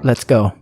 Let's go.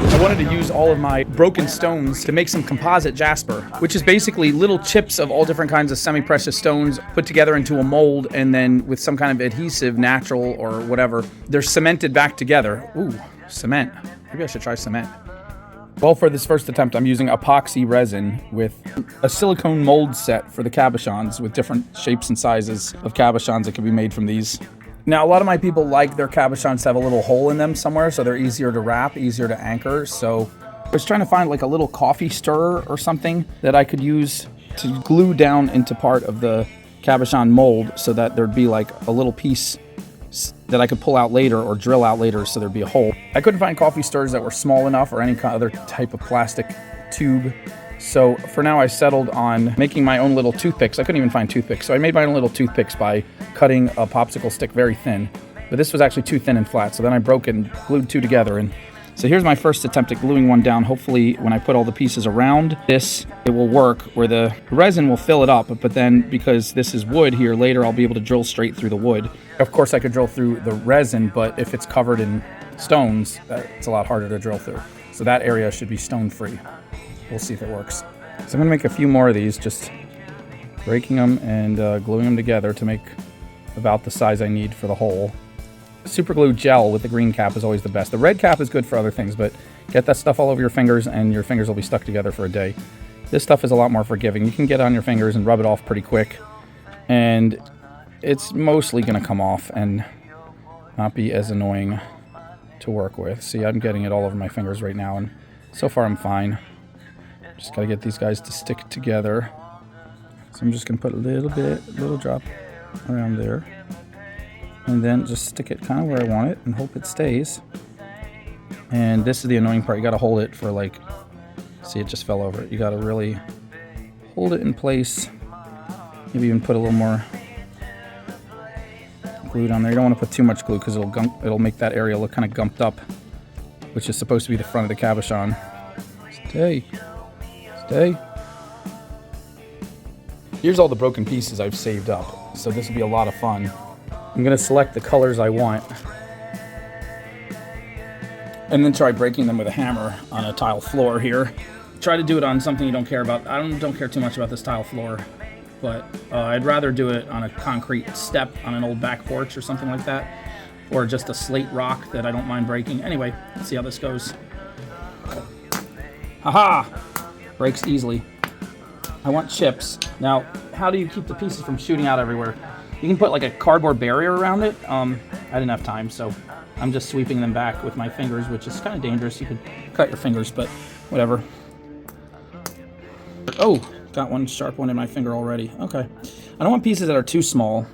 I wanted to use all of my broken stones to make some composite Jasper, which is basically little chips of all different kinds of semi-precious stones put together into a mold, and then with some kind of adhesive, natural or whatever, they're cemented back together. Ooh, cement. Maybe I should try cement. Well, for this first attempt, I'm using epoxy resin with a silicone mold set for the cabochons with different shapes and sizes of cabochons that can be made from these. Now, a lot of my people like their cabochons to have a little hole in them somewhere, so they're easier to wrap, easier to anchor. So I was trying to find like a little coffee stirrer or something that I could use to glue down into part of the cabochon mold so that there'd be like a little piece that I could pull out later or drill out later so there'd be a hole. I couldn't find coffee stirrers that were small enough or any other type of plastic tube. So for now I settled on making my own little toothpicks. I couldn't even find toothpicks, so I made my own little toothpicks by cutting a popsicle stick very thin. But this was actually too thin and flat, so then I broke it and glued two together. And so here's my first attempt at gluing one down. Hopefully when I put all the pieces around this, it will work, where the resin will fill it up, but then because this is wood here, later I'll be able to drill straight through the wood. Of course I could drill through the resin, but if it's covered in stones, it's a lot harder to drill through. So that area should be stone free. We'll see if it works. So I'm gonna make a few more of these, just breaking them and gluing them together to make about the size I need for the hole. Super glue gel with the green cap is always the best. The red cap is good for other things, but get that stuff all over your fingers and your fingers will be stuck together for a day. This stuff is a lot more forgiving. You can get on your fingers and rub it off pretty quick, and it's mostly gonna come off and not be as annoying to work with. See, I'm getting it all over my fingers right now, and so far I'm fine. Just gotta get these guys to stick together. So I'm just gonna put a little drop around there. And then just stick it kind of where I want it and hope it stays. And this is the annoying part. You gotta hold it for like, see, it just fell over. You gotta really hold it in place. Maybe even put a little more glue down there. You don't want to put too much glue because it'll make that area look kind of gumped up, which is supposed to be the front of the cabochon. Stay. Here's all the broken pieces I've saved up, so this will be a lot of fun. I'm gonna select the colors I want and then try breaking them with a hammer on a tile floor here. Try to do it on something you don't care about. I don't care too much about this tile floor, but I'd rather do it on a concrete step on an old back porch or something like that, or just a slate rock that I don't mind breaking. Anyway, let's see how this goes. Haha! Breaks easily. I want chips. Now, how do you keep the pieces from shooting out everywhere? You can put like a cardboard barrier around it. I didn't have time, so I'm just sweeping them back with my fingers, which is kind of dangerous. You could cut your fingers, but whatever. Oh, got one sharp one in my finger already. Okay. I don't want pieces that are too small,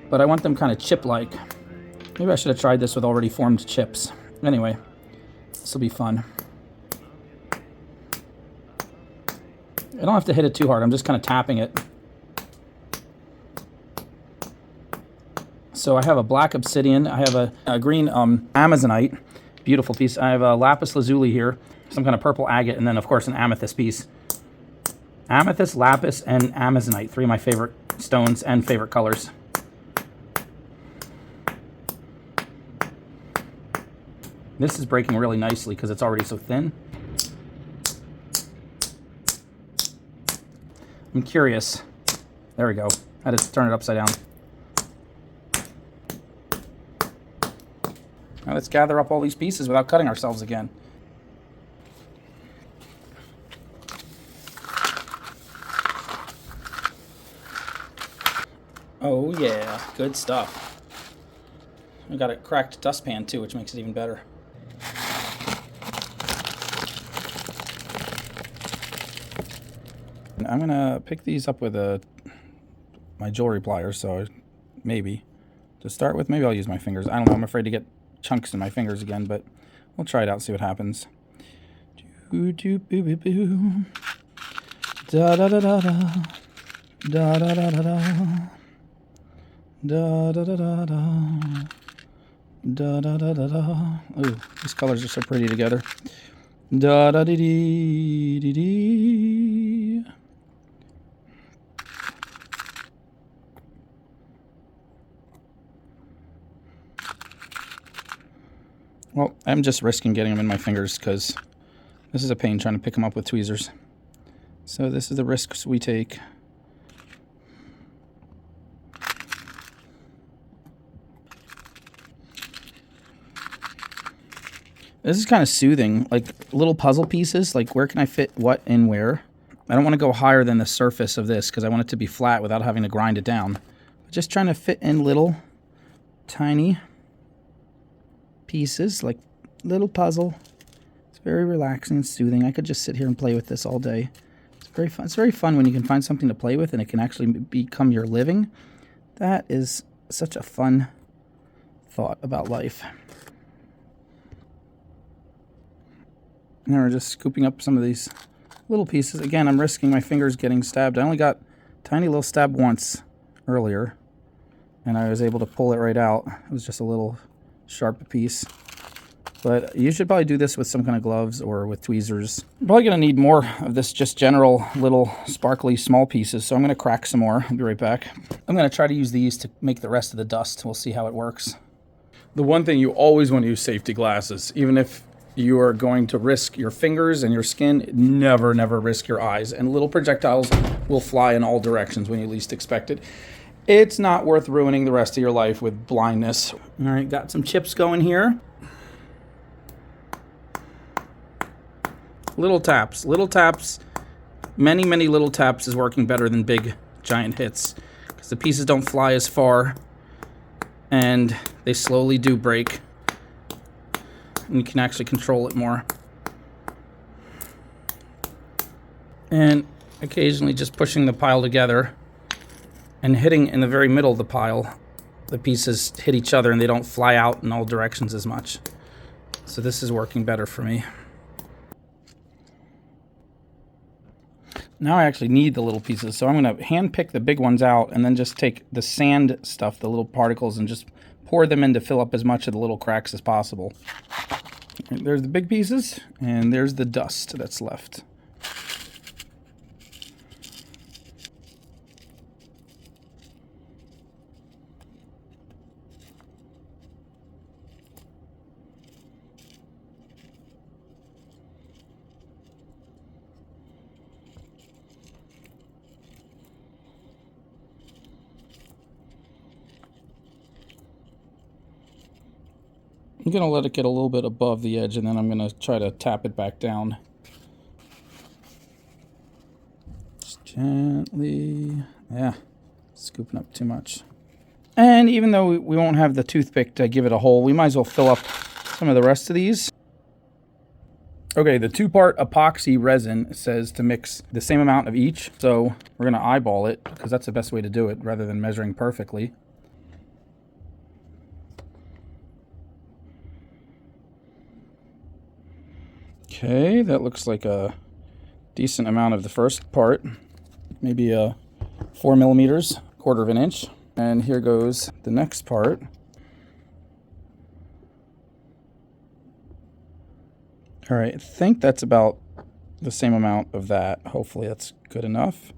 but I want them kind of chip-like. Maybe I should have tried this with already formed chips. Anyway, this will be fun. I don't have to hit it too hard. I'm just kind of tapping it. So I have a black obsidian. I have a green amazonite. Beautiful piece. I have a lapis lazuli here. Some kind of purple agate. And then, of course, an amethyst piece. Amethyst, lapis, and amazonite. Three of my favorite stones and favorite colors. This is breaking really nicely because it's already so thin. I'm curious. There we go. I had to turn it upside down. Now let's gather up all these pieces without cutting ourselves again. Oh yeah, good stuff. I got a cracked dustpan too, which makes it even better. I'm gonna pick these up with my jewelry pliers, so maybe. to start with. Maybe I'll use my fingers. I don't know. I'm afraid to get chunks in my fingers again, but we'll try it out, see what happens. Da da da da da. Da da da da da. Da da da da da. Da da da da da. Ooh, these colors are so pretty together. Da da dee dee dee dee. Well, I'm just risking getting them in my fingers because this is a pain trying to pick them up with tweezers. So this is the risks we take. This is kind of soothing, like little puzzle pieces, like where can I fit what in where. I don't want to go higher than the surface of this because I want it to be flat without having to grind it down. But just trying to fit in little tiny pieces, like little puzzle. It's very relaxing and soothing. I could just sit here and play with this all day. It's very fun. It's very fun when you can find something to play with and it can actually become your living. That is such a fun thought about life. Now we're just scooping up some of these little pieces. Again, I'm risking my fingers getting stabbed. I only got a tiny little stab once earlier, and I was able to pull it right out. It was just a little sharp piece. But you should probably do this with some kind of gloves or with tweezers. I'm probably going to need more of this just general little sparkly small pieces, so I'm going to crack some more. I'll be right back. I'm going to try to use these to make the rest of the dust. We'll see how it works. The one thing you always want to use safety glasses, even if you are going to risk your fingers and your skin, never risk your eyes. And little projectiles will fly in all directions when you least expect it. It's not worth ruining the rest of your life with blindness. All right, got some chips going here. Little taps, many little taps is working better than big giant hits because the pieces don't fly as far and they slowly do break. And you can actually control it more. And occasionally just pushing the pile together and hitting in the very middle of the pile, the pieces hit each other and they don't fly out in all directions as much. So this is working better for me. Now I actually need the little pieces, so I'm going to hand pick the big ones out and then just take the sand stuff, the little particles, and just pour them in to fill up as much of the little cracks as possible. There's the big pieces, and there's the dust that's left. I'm going to let it get a little bit above the edge, and then I'm going to try to tap it back down. Just gently. Yeah, scooping up too much. And even though we won't have the toothpick to give it a hole, we might as well fill up some of the rest of these. Okay, the 2-part epoxy resin says to mix the same amount of each, so we're going to eyeball it, because that's the best way to do it, rather than measuring perfectly. Okay, that looks like a decent amount of the first part, maybe 4 millimeters, 1/4 of an inch. And here goes the next part. All right, I think that's about the same amount of that. Hopefully that's good enough.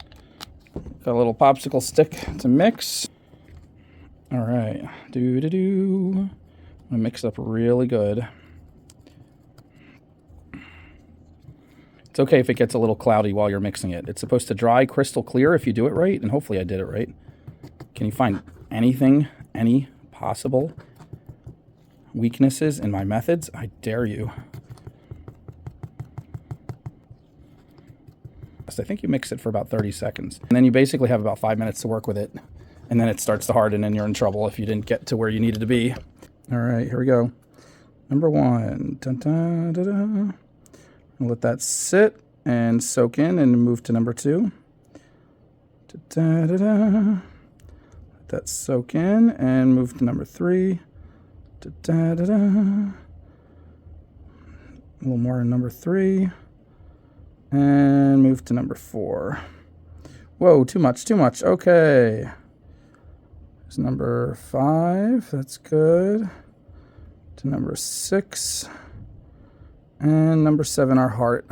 Got a little popsicle stick to mix. All right, I'm gonna mix it up really good. It's okay if it gets a little cloudy while you're mixing it. It's supposed to dry crystal clear if you do it right, and hopefully I did it right. Can you find anything, any possible weaknesses in my methods? I dare you. I think you mix it for about 30 seconds. And then you basically have about 5 minutes to work with it. And then it starts to harden and you're in trouble if you didn't get to where you needed to be. All right, here we go. Number 1. Dun, dun, dun, dun. I'll let that sit and soak in and move to number 2. Da, da, da, da. Let that soak in and move to number 3. Da-da-da-da. A little more in number 3. And move to number 4. Whoa, too much, too much. Okay. There's number 5. That's good. To number 6. And number 7, our heart.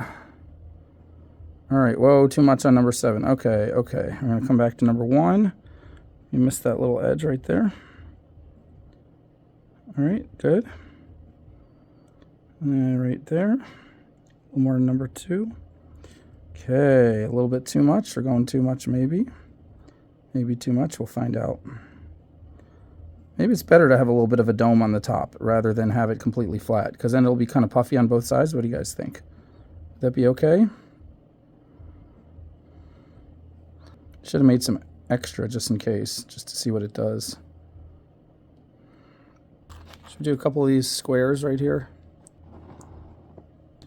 All right, whoa, too much on number 7. Okay, okay. We're going to come back to number 1. You missed that little edge right there. All right, good. And right there. A little more in number 2. Okay, a little bit too much. We're going too much, maybe. Maybe too much. We'll find out. Maybe it's better to have a little bit of a dome on the top rather than have it completely flat, because then it'll be kind of puffy on both sides. What do you guys think? Would that be okay? Should have made some extra just in case, just to see what it does. Should we do a couple of these squares right here?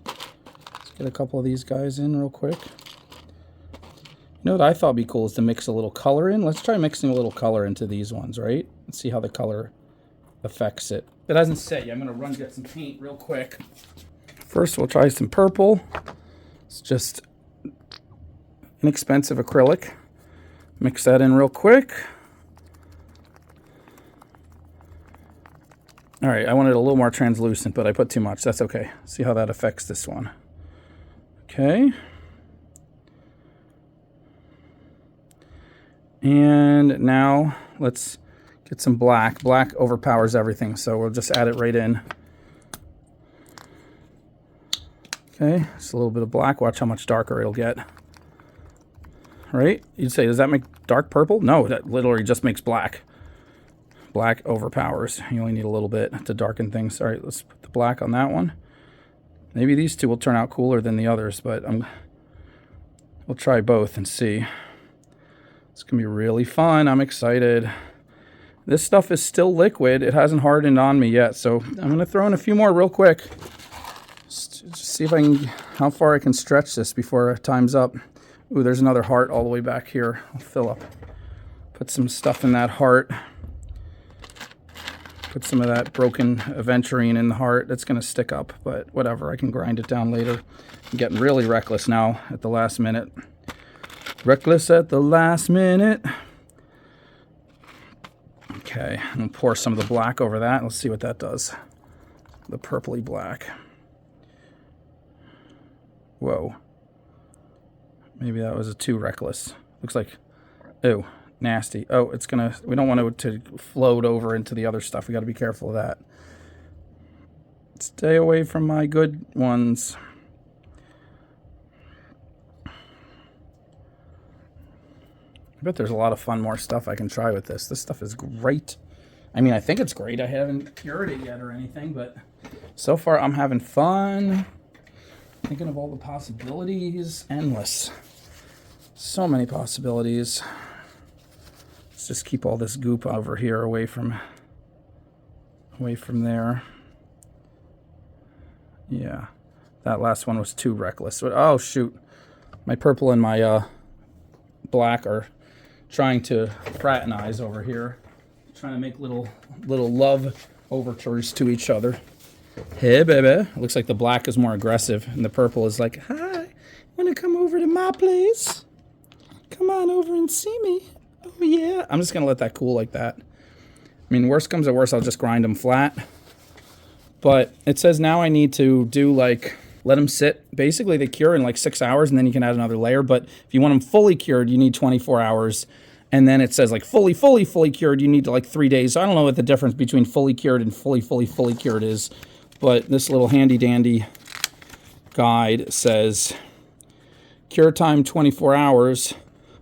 Let's get a couple of these guys in real quick. You know what I thought would be cool is to mix a little color in. Let's try mixing a little color into these ones, right? Let's see how the color affects it. It hasn't set yet. I'm going to run get some paint real quick. First, we'll try some purple. It's just inexpensive acrylic. Mix that in real quick. All right, I wanted it a little more translucent, but I put too much. That's okay. See how that affects this one. Okay. And now let's get some black. Black overpowers everything, so we'll just add it right in. Okay, just a little bit of black. Watch how much darker it'll get. Right? You'd say, does that make dark purple? No, that literally just makes black. Black overpowers. You only need a little bit to darken things. All right, let's put the black on that one. Maybe these two will turn out cooler than the others, but we'll try both and see. It's going to be really fun. I'm excited. This stuff is still liquid. It hasn't hardened on me yet, so I'm going to throw in a few more real quick. Just see if I can, how far I can stretch this before time's up. Ooh, there's another heart all the way back here. I'll fill up. Put some stuff in that heart. Put some of that broken aventurine in the heart. That's going to stick up, but whatever. I can grind it down later. I'm getting really reckless now at the last minute. Reckless at the last minute. Okay, I'm going to pour some of the black over that. Let's see what that does. The purpley black. Whoa. Maybe that was too reckless. Looks like, ew, nasty. Oh, it's gonna, we don't want it to float over into the other stuff. We gotta be careful of that. Stay away from my good ones. I bet there's a lot of fun, more stuff I can try with this. This stuff is great. I mean, I think it's great. I haven't cured it yet or anything, but so far I'm having fun. Thinking of all the possibilities. Endless. So many possibilities. Let's just keep all this goop over here away from there. Yeah. That last one was too reckless. Oh, shoot. My purple and my black are trying to fraternize over here. Trying to make little love overtures to each other. Hey, baby. It looks like the black is more aggressive, and the purple is like, hi, want to come over to my place? Come on over and see me. Oh, yeah. I'm just going to let that cool like that. I mean, worst comes to worst, I'll just grind them flat. But it says now I need to do, like, let them sit. Basically, they cure in, like, 6 hours, and then you can add another layer. But if you want them fully cured, you need 24 hours. And then it says, like, fully cured, you need, like, 3 days. So I don't know what the difference between fully cured and fully cured is. But this little handy-dandy guide says cure time 24 hours,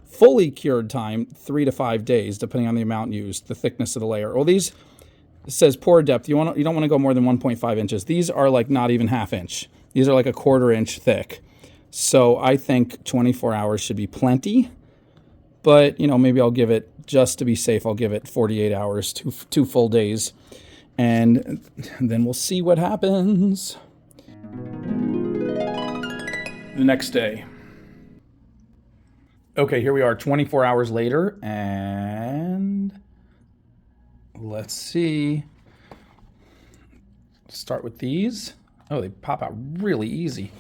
fully cured time 3 to 5 days, depending on the amount used, the thickness of the layer. Well, these, it says pore depth. You don't want to go more than 1.5 inches. These are like not even ½ inch. These are like a 1/4 inch thick. So I think 24 hours should be plenty. But, you know, maybe I'll give it, just to be safe, I'll give it 48 hours, two full days. And then we'll see what happens. The next day. Okay, here we are 24 hours later, and let's see. Start with these. Oh, they pop out really easy.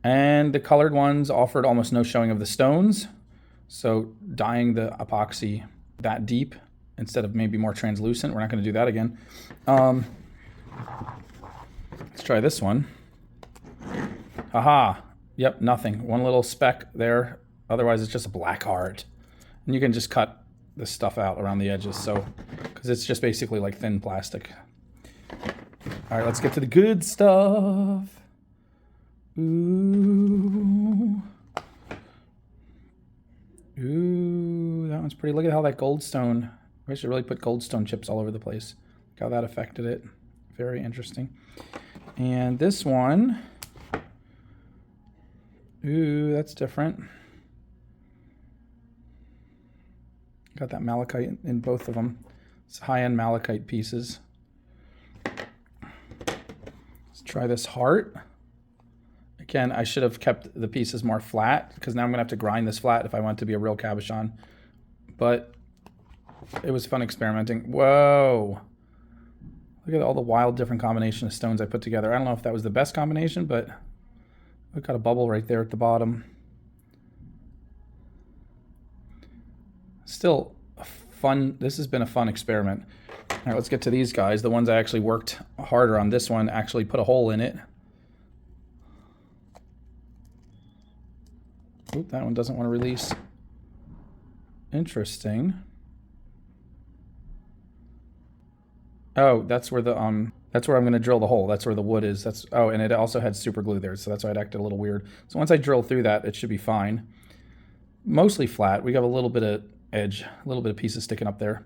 And the colored ones offered almost no showing of the stones. So dyeing the epoxy that deep instead of maybe more translucent, we're not going to do that again. Let's try this one. Haha. Yep, nothing. One little speck there. Otherwise, it's just a black heart. And you can just cut this stuff out around the edges, so because it's just basically like thin plastic. All right, let's get to the good stuff. Ooh. Ooh, that one's pretty. Look at how that goldstone. I should really put goldstone chips all over the place. Look how that affected it. Very interesting. And this one. Ooh, that's different. Got that malachite in both of them. It's high-end malachite pieces. Let's try this heart. Again, I should have kept the pieces more flat because now I'm going to have to grind this flat if I want it to be a real cabochon. But it was fun experimenting. Whoa. Look at all the wild different combination of stones I put together. I don't know if that was the best combination, but we've got a bubble right there at the bottom. Still fun. This has been a fun experiment. All right, let's get to these guys. The ones I actually worked harder on. This one actually put a hole in it. Oop, that one doesn't want to release. Interesting. Oh, that's where the that's where I'm going to drill the hole. That's where the wood is. That's oh, and it also had super glue there, so that's why it acted a little weird. So once I drill through that, it should be fine. Mostly flat. We got a little bit of edge, a little bit of pieces sticking up there.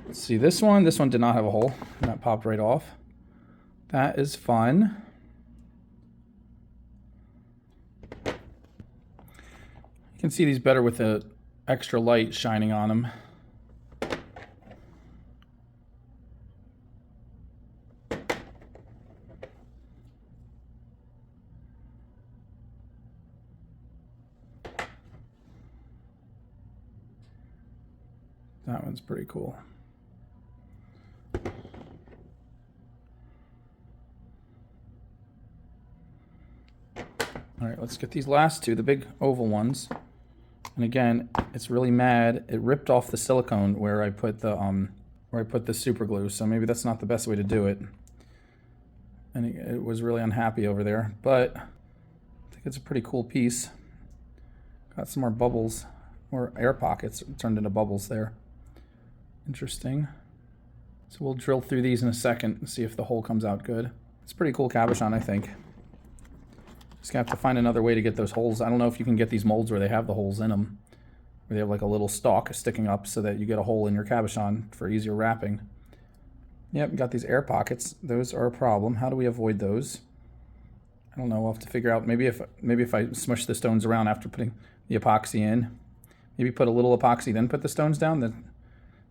Let's see this one. This one did not have a hole. That popped right off. That is fun. You can see these better with the extra light shining on them. That one's pretty cool. All right, let's get these last two, the big oval ones. And again, it's really mad. It ripped off the silicone where I put the super glue. So maybe that's not the best way to do it. And it was really unhappy over there, but I think it's a pretty cool piece. Got some more bubbles, more air pockets turned into bubbles there. Interesting. So we'll drill through these in a second and see if the hole comes out good. It's a pretty cool cabochon, I think. Just gonna have to find another way to get those holes. I don't know if you can get these molds where they have the holes in them, where they have like a little stalk sticking up so that you get a hole in your cabochon for easier wrapping. Yep, got these air pockets. Those are a problem. How do we avoid those? I don't know. We'll have to figure out. Maybe if I smush the stones around after putting the epoxy in, maybe put a little epoxy then put the stones down. Then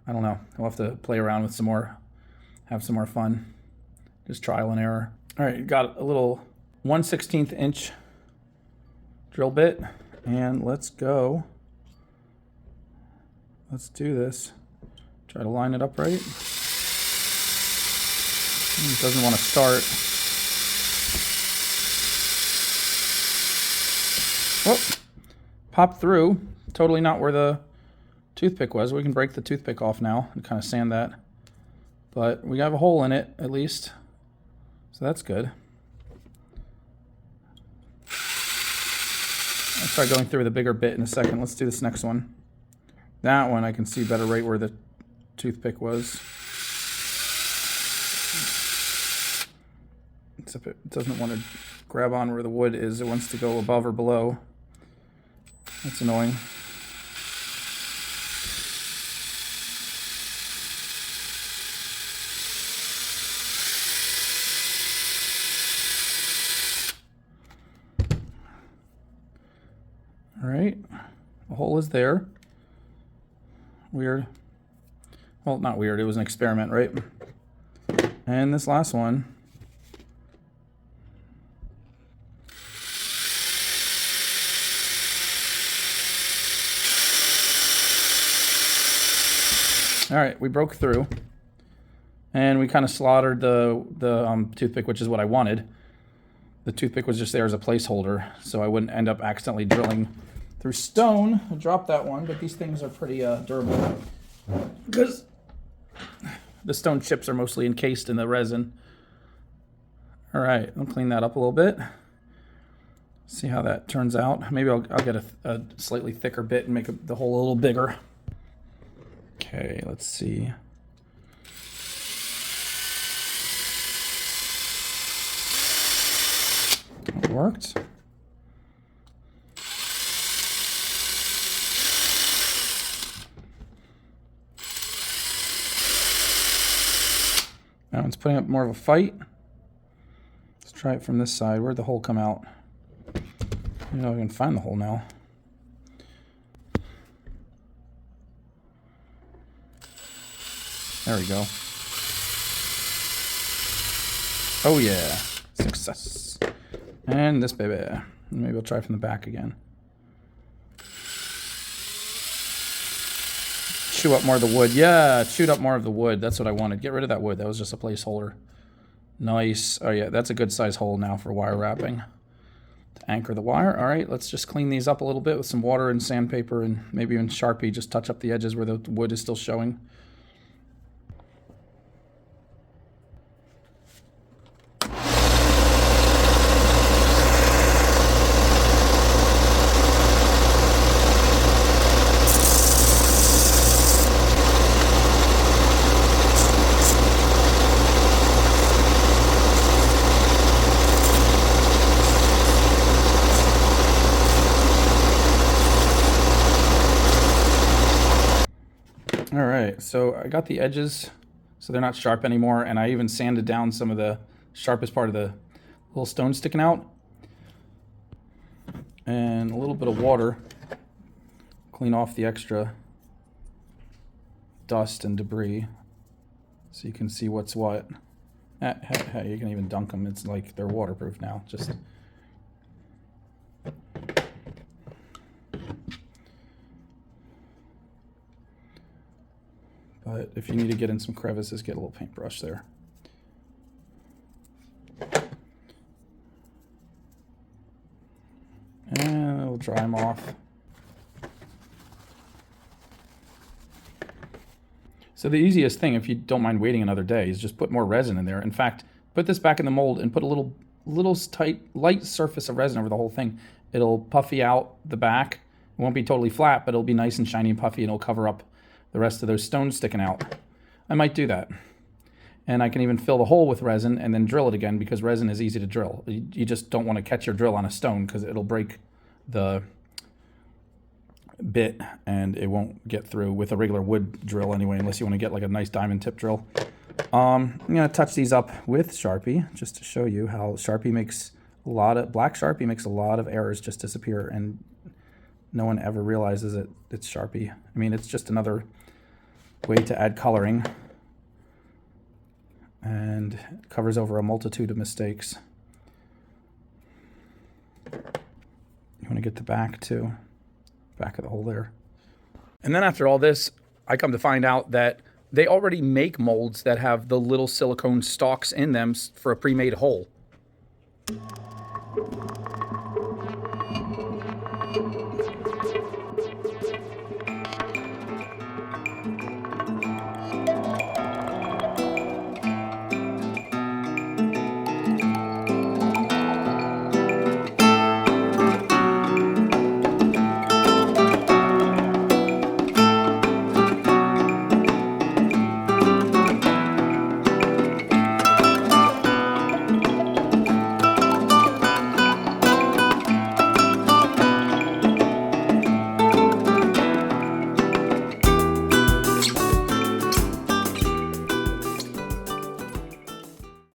I don't know. We'll have to play around with some more, have some more fun. Just trial and error. All right, got a little 1/16 inch drill bit, and let's go. Let's do this. Try to line it up right. It doesn't want to start. Whoop! Popped through. Totally not where the toothpick was. We can break the toothpick off now and kind of sand that. But we have a hole in it at least, so that's good. I'll try going through with a bigger bit in a second. Let's do this next one. That one I can see better right where the toothpick was. Except it doesn't want to grab on where the wood is. It wants to go above or below. That's annoying. All right, the hole is there. Weird. Well, not weird, it was an experiment, right? And this last one. All right, we broke through. And we kind of slaughtered the toothpick, which is what I wanted. The toothpick was just there as a placeholder, so I wouldn't end up accidentally drilling through stone. I dropped that one, but these things are pretty durable because the stone chips are mostly encased in the resin. All right, I'll clean that up a little bit. See how that turns out. Maybe I'll get a slightly thicker bit and make the hole a little bigger. Okay, let's see. It worked. That one's putting up more of a fight. Let's try it from this side. Where'd the hole come out? You know, I can find the hole now. There we go. Oh yeah, success. And this baby. Maybe I'll try from the back again. Chew up more of the wood. Yeah, chewed up more of the wood. That's what I wanted. Get rid of that wood. That was just a placeholder. Nice. Oh yeah, that's a good size hole now for wire wrapping. To anchor the wire. All right, let's just clean these up a little bit with some water and sandpaper and maybe even Sharpie. Just touch up the edges where the wood is still showing. All right, so I got the edges so they're not sharp anymore, and I even sanded down some of the sharpest part of the little stone sticking out. And a little bit of water, clean off the extra dust and debris so you can see what's what. Hey, you can even dunk them. It's like they're waterproof now. Just but if you need to get in some crevices, get a little paintbrush there. And we'll dry them off. So the easiest thing, if you don't mind waiting another day, is just put more resin in there. In fact, put this back in the mold and put a little tight, light surface of resin over the whole thing. It'll puffy out the back. It won't be totally flat, but it'll be nice and shiny and puffy, and it'll cover up the rest of those stones sticking out. I might do that. And I can even fill the hole with resin and then drill it again, because resin is easy to drill. You just don't want to catch your drill on a stone because it'll break the bit and it won't get through with a regular wood drill anyway, unless you want to get like a nice diamond tip drill. I'm going to touch these up with Sharpie just to show you how Sharpie makes black Sharpie makes a lot of errors just disappear, and no one ever realizes it's Sharpie. I mean, it's just another way to add coloring, and it covers over a multitude of mistakes. You want to get the back too, back of the hole there. And then after all this, I come to find out that they already make molds that have the little silicone stalks in them for a pre-made hole.